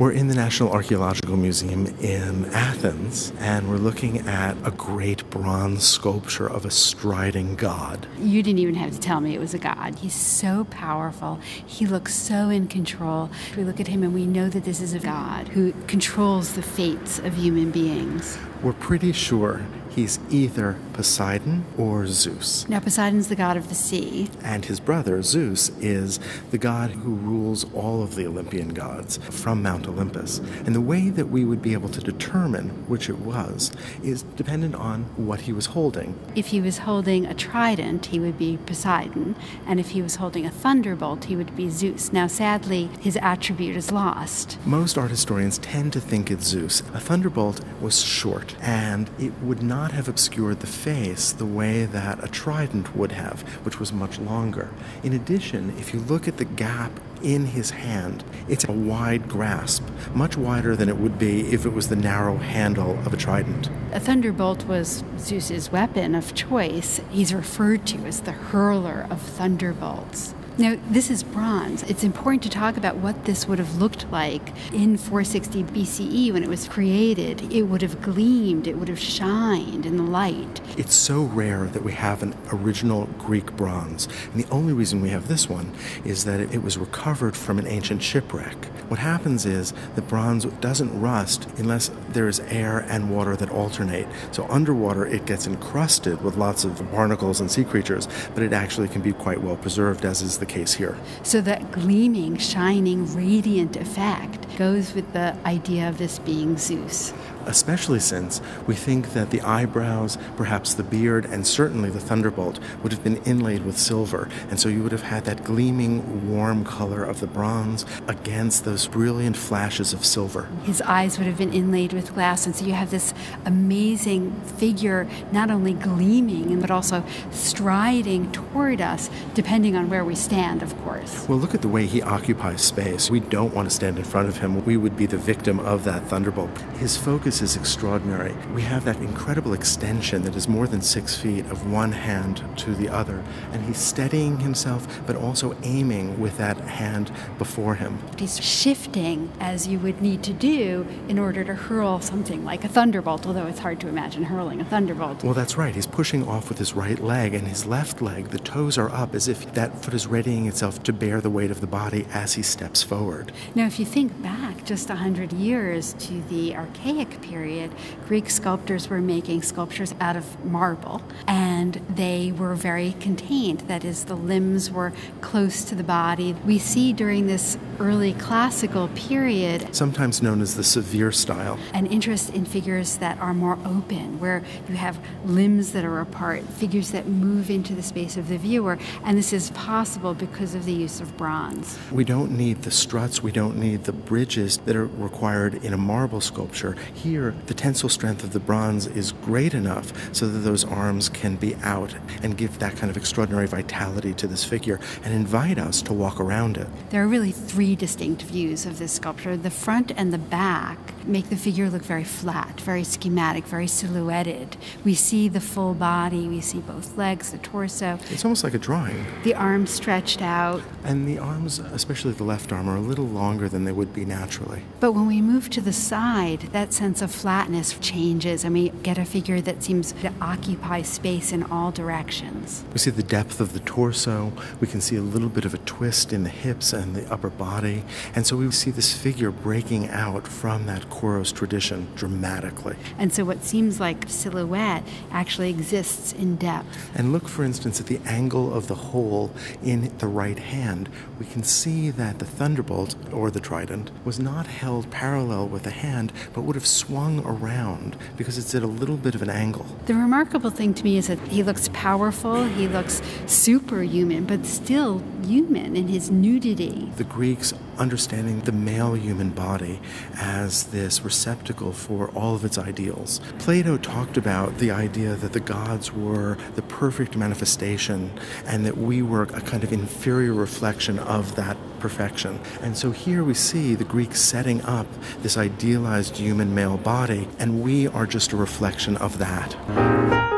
We're in the National Archaeological Museum in Athens, and we're looking at a great bronze sculpture of a striding god. You didn't even have to tell me it was a god. He's so powerful. He looks so in control. We look at him and we know that this is a god who controls the fates of human beings. We're pretty sure he's either Poseidon or Zeus. Now, Poseidon's the god of the sea. And his brother, Zeus, is the god who rules all of the Olympian gods from Mount Olympus. And the way that we would be able to determine which it was is dependent on what he was holding. If he was holding a trident, he would be Poseidon. And if he was holding a thunderbolt, he would be Zeus. Now, sadly, his attribute is lost. Most art historians tend to think it's Zeus. A thunderbolt was short, and it would not have obscured the face the way that a trident would have, which was much longer. In addition, if you look at the gap in his hand, it's a wide grasp, much wider than it would be if it was the narrow handle of a trident. A thunderbolt was Zeus's weapon of choice. He's referred to as the hurler of thunderbolts. Now, this is bronze. It's important to talk about what this would have looked like in 460 B.C.E. when it was created. It would have gleamed, it would have shined in the light. It's so rare that we have an original Greek bronze. And the only reason we have this one is that it was recovered from an ancient shipwreck. What happens is the bronze doesn't rust unless there is air and water that alternate. So underwater it gets encrusted with lots of barnacles and sea creatures, but it actually can be quite well preserved, as is the case here. So that gleaming, shining, radiant effect goes with the idea of this being Zeus. Especially since we think that the eyebrows, perhaps the beard, and certainly the thunderbolt would have been inlaid with silver. And so you would have had that gleaming, warm color of the bronze against those brilliant flashes of silver. His eyes would have been inlaid with glass, and so you have this amazing figure not only gleaming, but also striding toward us, depending on where we stand, of course. Well, look at the way he occupies space. We don't want to stand in front of him. We would be the victim of that thunderbolt. His focus is extraordinary. We have that incredible extension that is more than 6 feet of one hand to the other, and he's steadying himself but also aiming with that hand before him. He's shifting as you would need to do in order to hurl something like a thunderbolt, although it's hard to imagine hurling a thunderbolt. Well, that's right. He's pushing off with his right leg, and his left leg, the toes are up as if that foot is readying itself to bear the weight of the body as he steps forward. Now, if you think back just 100 years to the Archaic period, Greek sculptors were making sculptures out of marble, and they were very contained. That is, the limbs were close to the body. We see during this early classical period, sometimes known as the severe style, an interest in figures that are more open, where you have limbs that are apart, figures that move into the space of the viewer, and this is possible because of the use of bronze. We don't need the struts, we don't need the bridges that are required in a marble sculpture. Here, the tensile strength of the bronze is great enough so that those arms can be out and give that kind of extraordinary vitality to this figure and invite us to walk around it. There are really 3 distinct views of this sculpture. The front and the back make the figure look very flat, very schematic, very silhouetted. We see the full body, we see both legs, the torso. It's almost like a drawing. The arms stretched out. And the arms, especially the left arm, are a little longer than they would be naturally. But when we move to the side, that sense of flatness changes, and we get a figure that seems to occupy space in all directions. We see the depth of the torso. We can see a little bit of a twist in the hips and the upper body. And so we see this figure breaking out from that Kouros tradition dramatically. And so what seems like silhouette actually exists in depth. And look, for instance, at the angle of the hole in the right hand. We can see that the thunderbolt, or the trident, was not held parallel with the hand, but would have swung around because it's at a little bit of an angle. The remarkable thing to me is that he looks powerful, he looks superhuman, but still human in his nudity. The Greeks understanding the male human body as this receptacle for all of its ideals. Plato talked about the idea that the gods were the perfect manifestation and that we were a kind of inferior reflection of that perfection. And so here we see the Greeks setting up this idealized human male body, and we are just a reflection of that.